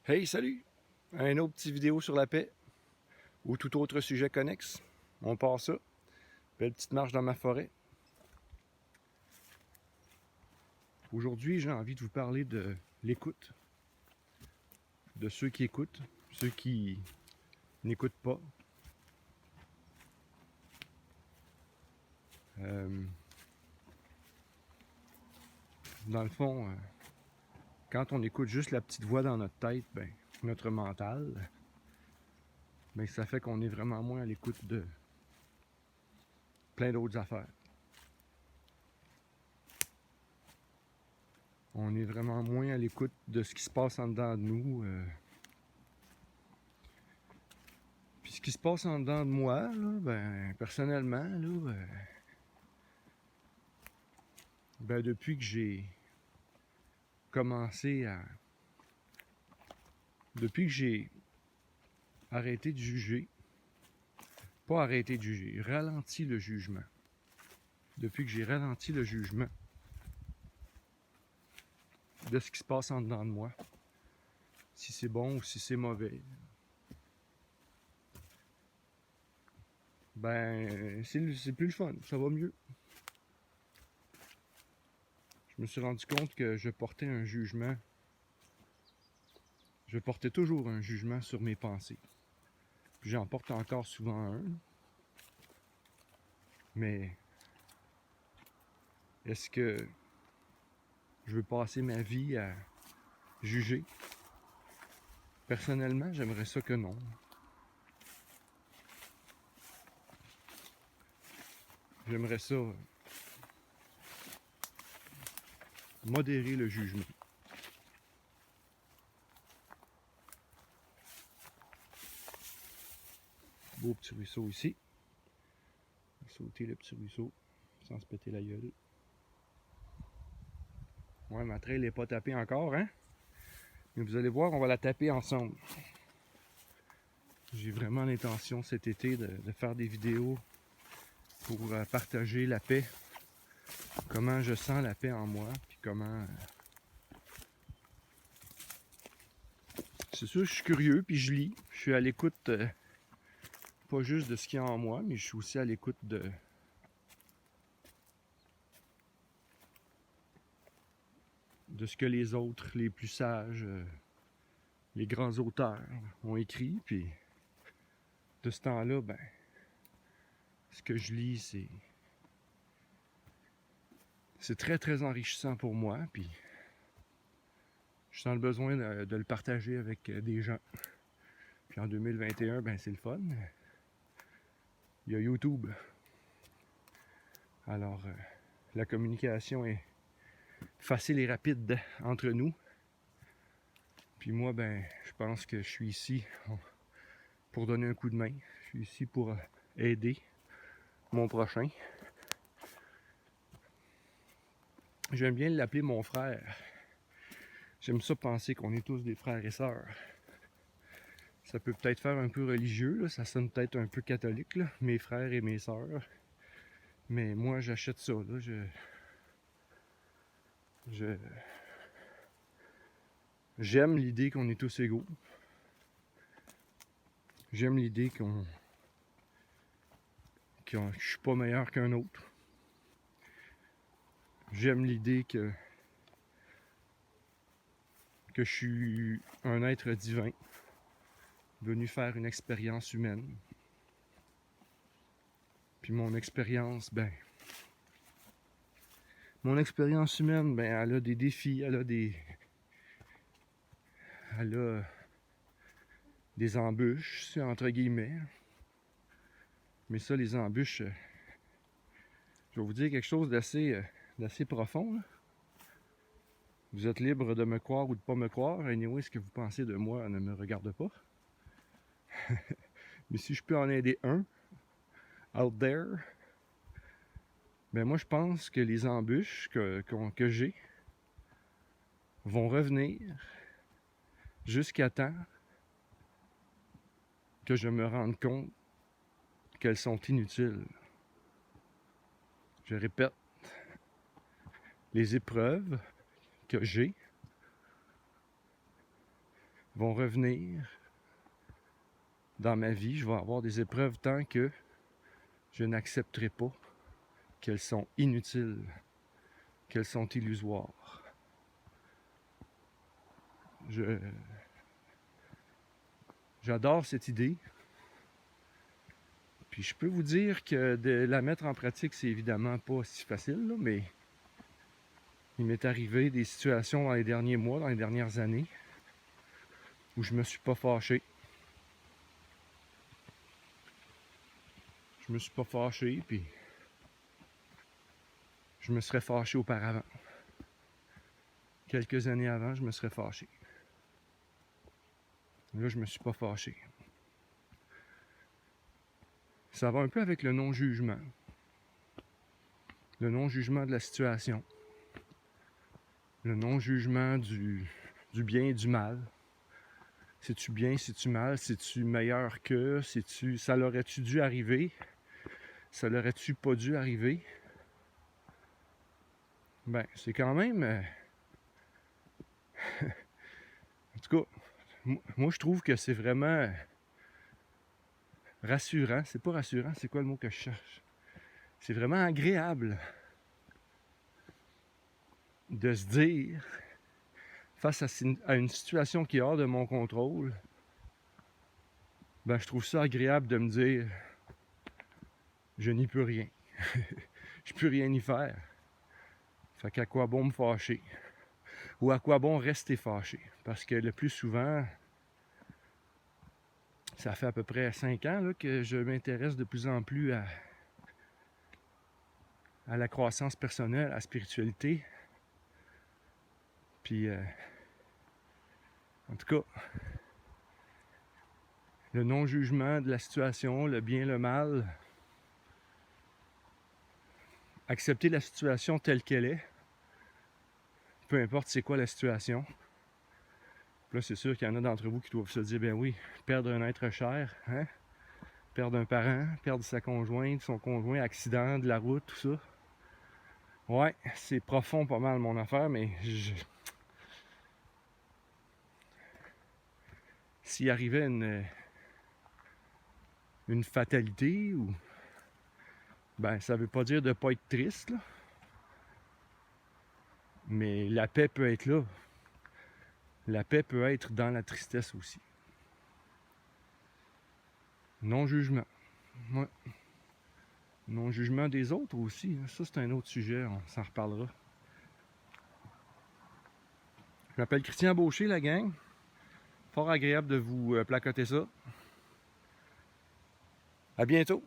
Hey, salut! Un autre petit vidéo sur la paix ou tout autre sujet connexe. On part ça. Belle petite marche dans ma forêt. Aujourd'hui, j'ai envie de vous parler de l'écoute. De ceux qui écoutent, ceux qui n'écoutent pas. Dans le fond, quand on écoute juste la petite voix dans notre tête, ben, notre mental, ben, ça fait qu'on est vraiment moins à l'écoute de plein d'autres affaires. On est vraiment moins à l'écoute de ce qui se passe en dedans de nous. Puis ce qui se passe en dedans de moi, là, ben, personnellement, là, ben, depuis que j'ai commencé à... Depuis que j'ai arrêté de juger, pas arrêté de juger, ralenti le jugement. Depuis que j'ai ralenti le jugement de ce qui se passe en dedans de moi, si c'est bon ou si c'est mauvais, ben, c'est plus le fun, ça va mieux. Je me suis rendu compte que je portais un jugement, je portais toujours un jugement sur mes pensées. Puis j'en porte encore souvent un. Mais est-ce que je veux passer ma vie à juger? Personnellement, j'aimerais ça que non. J'aimerais ça modérer le jugement. Beau petit ruisseau ici. Sauter le petit ruisseau sans se péter la gueule. Ouais, ma trail n'est pas tapée encore, hein? Mais vous allez voir, on va la taper ensemble. J'ai vraiment l'intention cet été de faire des vidéos pour partager la paix. Comment je sens la paix en moi, puis comment... C'est sûr, je suis curieux, puis je lis. Je suis à l'écoute, pas juste de ce qu'il y a en moi, mais je suis aussi à l'écoute de ce que les autres, les plus sages, les grands auteurs ont écrit. Puis de ce temps-là, ben, ce que je lis, c'est très très enrichissant pour moi. Puis je sens le besoin de le partager avec des gens. Puis en 2021, ben c'est le fun. Il y a YouTube. Alors, la communication est facile et rapide entre nous. Puis moi, ben, je pense que je suis ici pour donner un coup de main. Je suis ici pour aider mon prochain. J'aime bien l'appeler mon frère. J'aime ça penser qu'on est tous des frères et sœurs. Ça peut peut-être faire un peu religieux, là, ça sonne peut-être un peu catholique, là, mes frères et mes sœurs. Mais moi, j'achète ça. Là, j'aime l'idée qu'on est tous égaux. J'aime l'idée que je suis pas meilleur qu'un autre. J'aime l'idée que je suis un être divin venu faire une expérience humaine. Puis mon expérience humaine, ben, elle a des défis, elle a des embûches, c'est entre guillemets. Mais ça, les embûches, je vais vous dire quelque chose d'assez profond. Là. Vous êtes libre de me croire ou de ne pas me croire. Anyway, ce que vous pensez de moi ne me regarde pas. Mais si je peux en aider un, out there, ben moi je pense que les embûches que j'ai vont revenir jusqu'à temps que je me rende compte qu'elles sont inutiles. Je répète, les épreuves que j'ai vont revenir dans ma vie. Je vais avoir des épreuves tant que je n'accepterai pas qu'elles sont inutiles, qu'elles sont illusoires. J'adore cette idée. Puis je peux vous dire que de la mettre en pratique, c'est évidemment pas si facile, là, mais il m'est arrivé des situations dans les derniers mois, dans les dernières années, où je me suis pas fâché. Je me suis pas fâché, puis je me serais fâché auparavant. Quelques années avant, je me serais fâché. Là, je me suis pas fâché. Ça va un peu avec le non-jugement. Le non-jugement de la situation. Le non-jugement du bien et du mal. C'est-tu bien, c'est-tu mal, c'est-tu meilleur que, ça l'aurait-tu dû arriver, ça l'aurait-tu pas dû arriver. Ben, c'est quand même... en tout cas, moi je trouve que c'est vraiment rassurant. C'est pas rassurant, c'est quoi le mot que je cherche? C'est vraiment agréable de se dire, face à une situation qui est hors de mon contrôle, ben je trouve ça agréable de me dire, je n'y peux rien. Je peux rien y faire. Fait qu'à quoi bon me fâcher? Ou à quoi bon rester fâché? Parce que le plus souvent, ça fait à peu près 5 ans là, que je m'intéresse de plus en plus à la croissance personnelle, à la spiritualité. Puis, en tout cas, le non-jugement de la situation, le bien, le mal, accepter la situation telle qu'elle est, peu importe c'est quoi la situation. Là, c'est sûr qu'il y en a d'entre vous qui doivent se dire, ben oui, perdre un être cher, hein? Perdre un parent, perdre sa conjointe, son conjoint, accident de la route, tout ça. Ouais, c'est profond pas mal mon affaire, mais s'il arrivait une fatalité, ou ben ça veut pas dire de pas être triste, là. Mais la paix peut être là. La paix peut être dans la tristesse aussi. Non-jugement. Ouais. Non-jugement des autres aussi. Ça, c'est un autre sujet. On s'en reparlera. Je m'appelle Christian Beaucher, la gang. Fort agréable de vous placoter ça. À bientôt.